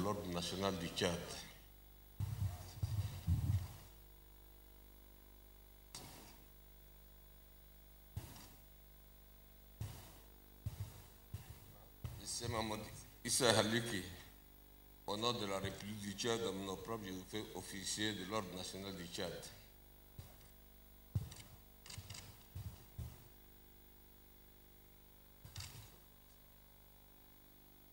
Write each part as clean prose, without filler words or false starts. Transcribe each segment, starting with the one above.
l'ordre national du Tchad. Issa Haliki, au nom de la République du Tchad, à mon propre, je vous fais officier de l'ordre national du Tchad.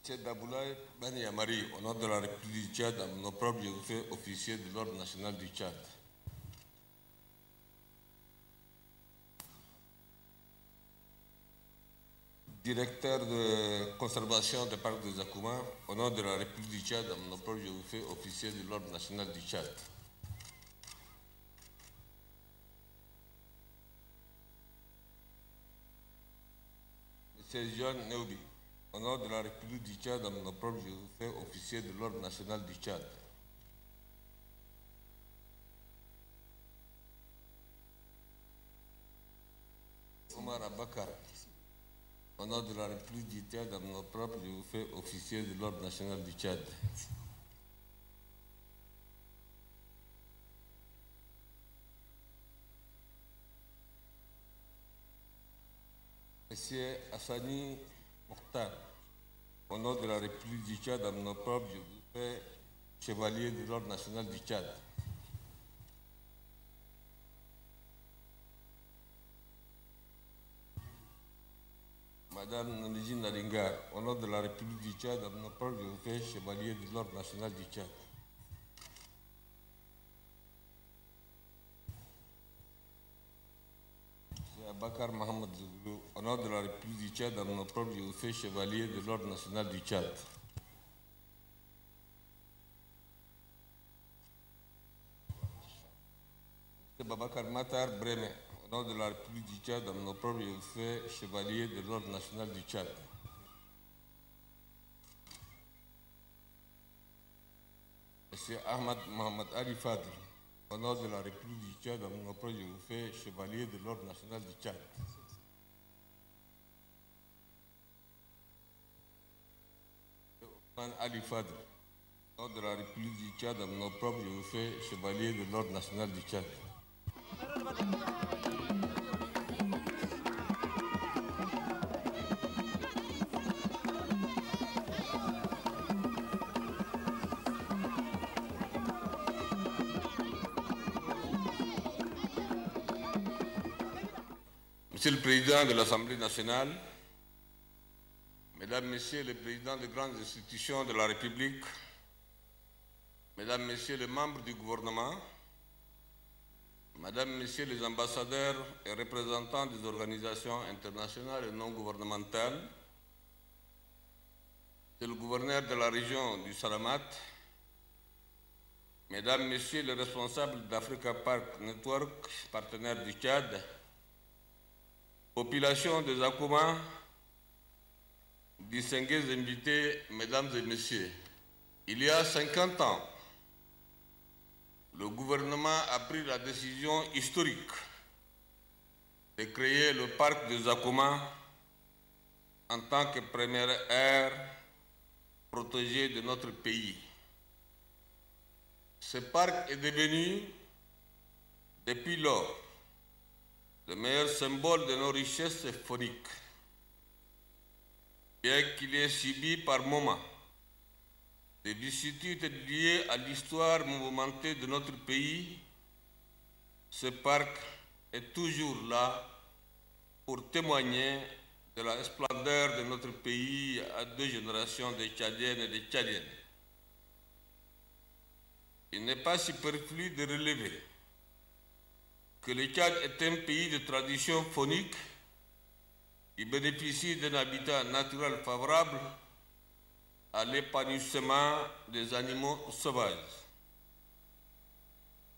Monsieur Daboulaye Bani Amari, au nom de la République du Tchad, à mon propre, je vous fais officier de l'ordre national du Tchad. Directeur de conservation des parcs de Zakouma, au nom de la République du Tchad, à mon propre, je vous fais officier de l'ordre national du Tchad. Monsieur John Neubi, au nom de la République du Tchad, à mon propre, je vous fais officier de l'ordre national du Tchad. Omar Abakar, au nom de la République du Tchad, à mon propre, je vous fais officier de l'ordre national du Tchad. Monsieur Hassani Mokhtar, au nom de la République du Tchad, à mon propre, je vous fais chevalier de l'ordre national du Tchad. Madame Nonijine Nalinga, au nom de la République du Tchad, à mon propre, je vous fais chevalier de l'ordre national du Tchad. Monsieur Abakar Mohamed Zouglou, au nom de la République du Tchad, à mon propre, je vous fais chevalier de l'ordre national du Tchad. Monsieur Babakar Matar Breme, au nom de la République du Tchad, à mon propre, je vous fais chevalier de l'ordre national du Tchad. Monsieur Ahmad Mohamed Ali Fadl, au nom de la République du Tchad, à mon propre, je vous fais chevalier de l'ordre national du Tchad. Ousmane Ali Fadl, au nom de la République du Tchad, à mon propre, je vous fais chevalier de l'ordre national du Tchad. Monsieur le Président de l'Assemblée nationale, Mesdames, Messieurs les présidents des grandes institutions de la République, Mesdames, Messieurs les membres du gouvernement, Mesdames, Messieurs les ambassadeurs et représentants des organisations internationales et non gouvernementales, Monsieur le gouverneur de la région du Salamat, Mesdames, Messieurs les responsables d'Africa Park Network, partenaire du Tchad, population de Zakouma, distingués invités, Mesdames et Messieurs, il y a 50 ans, le gouvernement a pris la décision historique de créer le parc de Zakouma en tant que première aire protégée de notre pays. Ce parc est devenu, depuis lors, le meilleur symbole de nos richesses fauniques, bien qu'il ait subi par moments des vicissitudes liées à l'histoire mouvementée de notre pays. Ce parc est toujours là pour témoigner de la splendeur de notre pays à 2 générations de Tchadiennes et de Tchadiennes. Il n'est pas superflu de relever que le Tchad est un pays de tradition faunique qui bénéficie d'un habitat naturel favorable à l'épanouissement des animaux sauvages.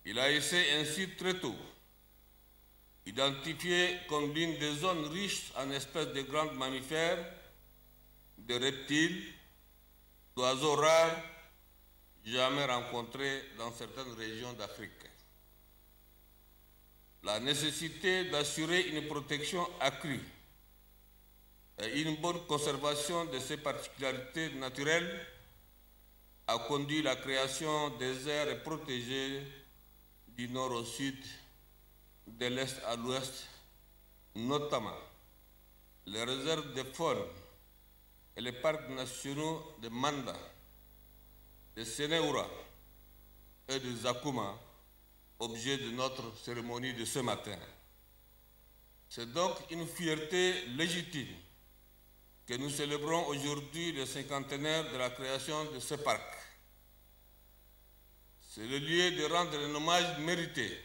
Il a été ainsi très tôt identifié comme l'une des zones riches en espèces de grands mammifères, de reptiles, d'oiseaux rares jamais rencontrés dans certaines régions d'Afrique. La nécessité d'assurer une protection accrue et une bonne conservation de ces particularités naturelles a conduit la création des aires protégées du nord au sud, de l'est à l'ouest, notamment les réserves de faune et les parcs nationaux de Manda, de Sénéoura et de Zakuma, objet de notre cérémonie de ce matin. C'est donc une fierté légitime que nous célébrons aujourd'hui le cinquantenaire de la création de ce parc. C'est le lieu de rendre un hommage mérité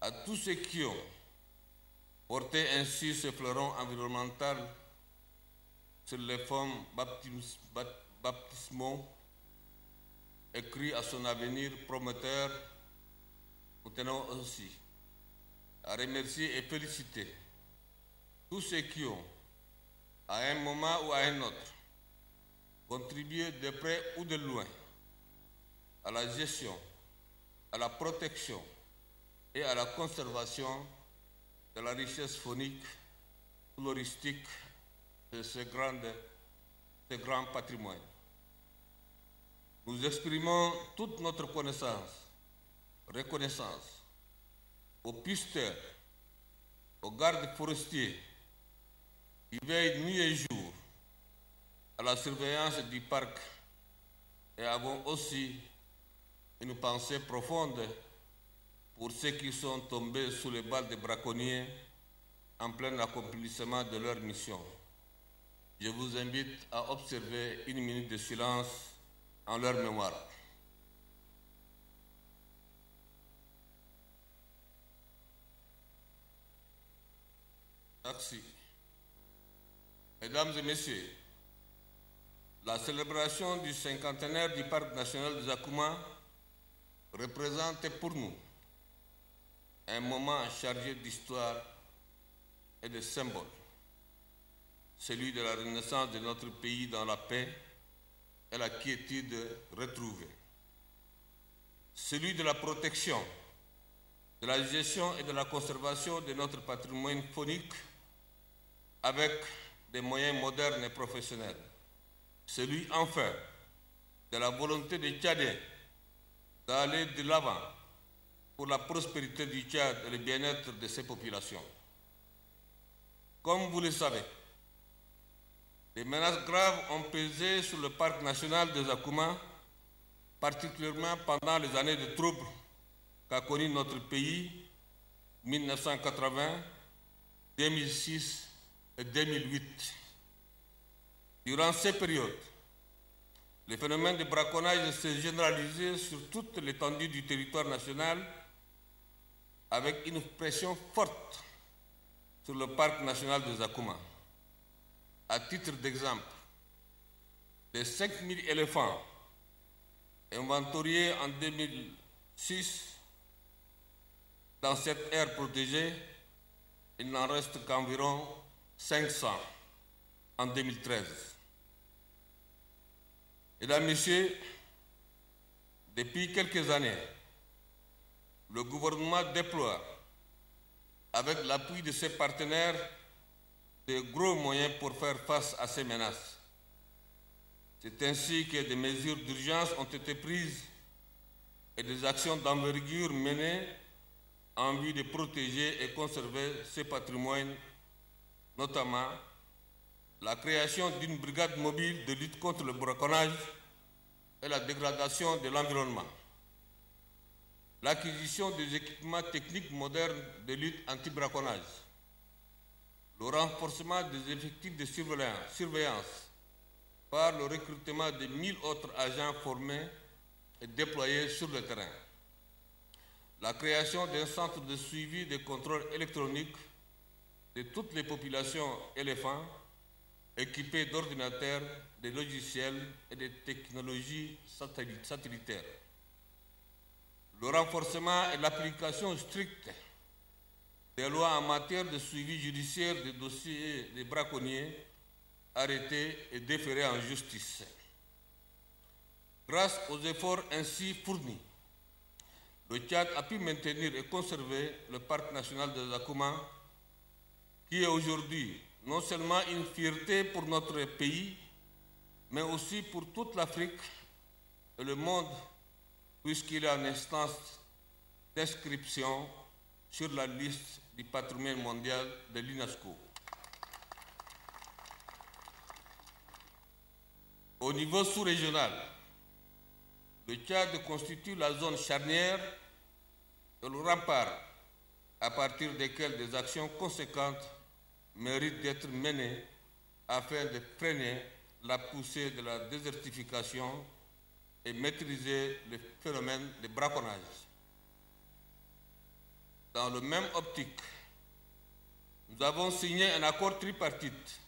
à tous ceux qui ont porté ainsi ce fleuron environnemental sur les fonds baptismaux, écrits à son avenir prometteur. Nous tenons aussi à remercier et féliciter tous ceux qui ont, à un moment ou à un autre, contribué de près ou de loin à la gestion, à la protection et à la conservation de la richesse faunique, floristique de ce grand patrimoine. Nous exprimons toute notre reconnaissance aux pisteurs, aux gardes forestiers qui veillent nuit et jour à la surveillance du parc, et avons aussi une pensée profonde pour ceux qui sont tombés sous les balles des braconniers en plein accomplissement de leur mission. Je vous invite à observer une minute de silence en leur mémoire. Merci. Mesdames et messieurs, la célébration du cinquantenaire du Parc national de Zakuma représente pour nous un moment chargé d'histoire et de symboles, celui de la renaissance de notre pays dans la paix et la quiétude retrouvée, celui de la protection, de la gestion et de la conservation de notre patrimoine faunique avec des moyens modernes et professionnels, celui enfin de la volonté des Tchadiens d'aller de l'avant pour la prospérité du Tchad et le bien-être de ses populations. Comme vous le savez, des menaces graves ont pesé sur le parc national de Zakuma, particulièrement pendant les années de troubles qu'a connu notre pays, 1980, 2006 et 2008. Durant ces périodes, le phénomène de braconnage s'est généralisé sur toute l'étendue du territoire national avec une pression forte sur le parc national de Zakuma. À titre d'exemple, les 5000 éléphants inventoriés en 2006 dans cette aire protégée, il n'en reste qu'environ 500 en 2013. Mesdames, Messieurs, depuis quelques années, le gouvernement déploie, avec l'appui de ses partenaires, de gros moyens pour faire face à ces menaces. C'est ainsi que des mesures d'urgence ont été prises et des actions d'envergure menées en vue de protéger et conserver ces patrimoines, notamment la création d'une brigade mobile de lutte contre le braconnage et la dégradation de l'environnement, l'acquisition des équipements techniques modernes de lutte anti-braconnage, le renforcement des effectifs de surveillance par le recrutement de 1000 autres agents formés et déployés sur le terrain, la création d'un centre de suivi des contrôles électroniques de toutes les populations éléphants équipés d'ordinateurs, de logiciels et de technologies satellitaires, le renforcement et l'application stricte des lois en matière de suivi judiciaire des dossiers des braconniers arrêtés et déférés en justice. Grâce aux efforts ainsi fournis, le Tchad a pu maintenir et conserver le parc national de Zakuma, qui est aujourd'hui non seulement une fierté pour notre pays, mais aussi pour toute l'Afrique et le monde, puisqu'il est en instance d'inscription sur la liste du patrimoine mondial de l'UNESCO. Au niveau sous-régional, le Tchad constitue la zone charnière et le rempart à partir desquels des actions conséquentes méritent d'être menées afin de freiner la poussée de la désertification et maîtriser le phénomène de braconnage. Dans le même optique, nous avons signé un accord tripartite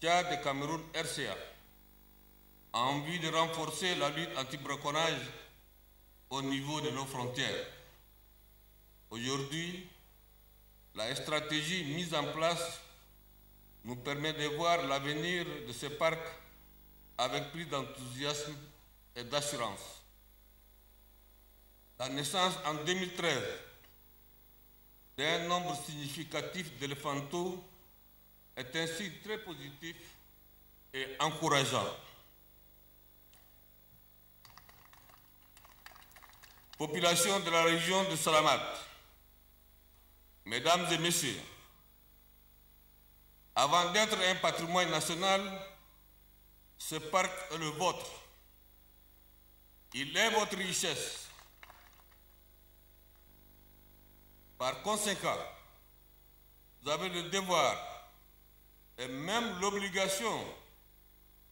Tchad et Cameroun RCA en vue de renforcer la lutte anti-braconnage au niveau de nos frontières. Aujourd'hui, la stratégie mise en place nous permet de voir l'avenir de ce parc avec plus d'enthousiasme et d'assurance. La naissance en 2013 d'un nombre significatif d'éléphantaux est un signe très positif et encourageant. Population de la région de Salamat, mesdames et messieurs, avant d'être un patrimoine national, ce parc est le vôtre. Il est votre richesse. Par conséquent, vous avez le devoir et même l'obligation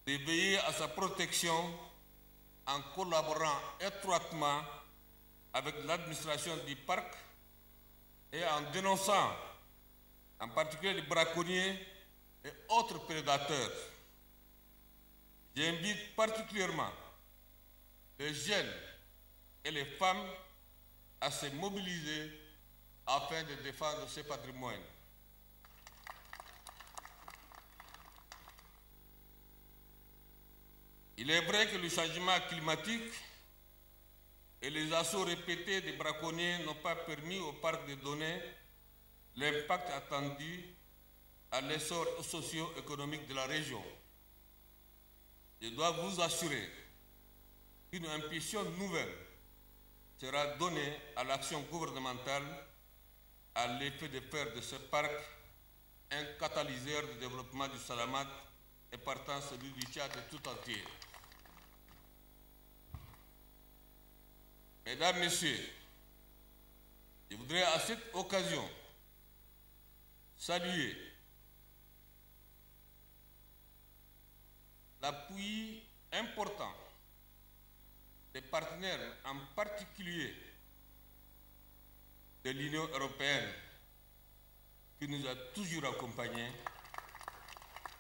de veiller à sa protection en collaborant étroitement avec l'administration du parc et en dénonçant en particulier les braconniers et autres prédateurs. J'invite particulièrement les jeunes et les femmes à se mobiliser afin de défendre ce patrimoine. Il est vrai que le changement climatique et les assauts répétés des braconniers n'ont pas permis au parc de donner l'impact attendu à l'essor socio-économique de la région. Je dois vous assurer qu'une impulsion nouvelle sera donnée à l'action gouvernementale à l'effet de faire de ce parc un catalyseur de développement du Salamat et partant celui du Tchad tout entier. Mesdames, Messieurs, je voudrais à cette occasion saluer l'appui important des partenaires, en particulier de l'Union européenne, qui nous a toujours accompagnés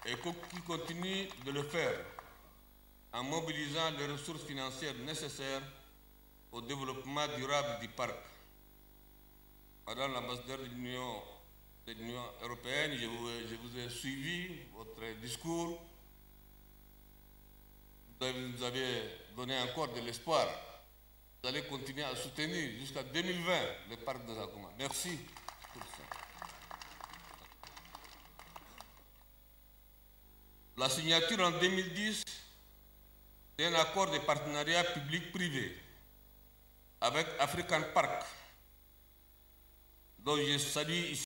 et qui continue de le faire en mobilisant les ressources financières nécessaires au développement durable du parc. Madame l'ambassadeur de l'Union européenne, je vous ai suivi votre discours. Vous avez donné encore de l'espoir. Vous allez continuer à soutenir jusqu'à 2020 le parc de Zakouma. Merci pour ça. La signature en 2010 d'un accord de partenariat public-privé avec African Park, dont je salue ici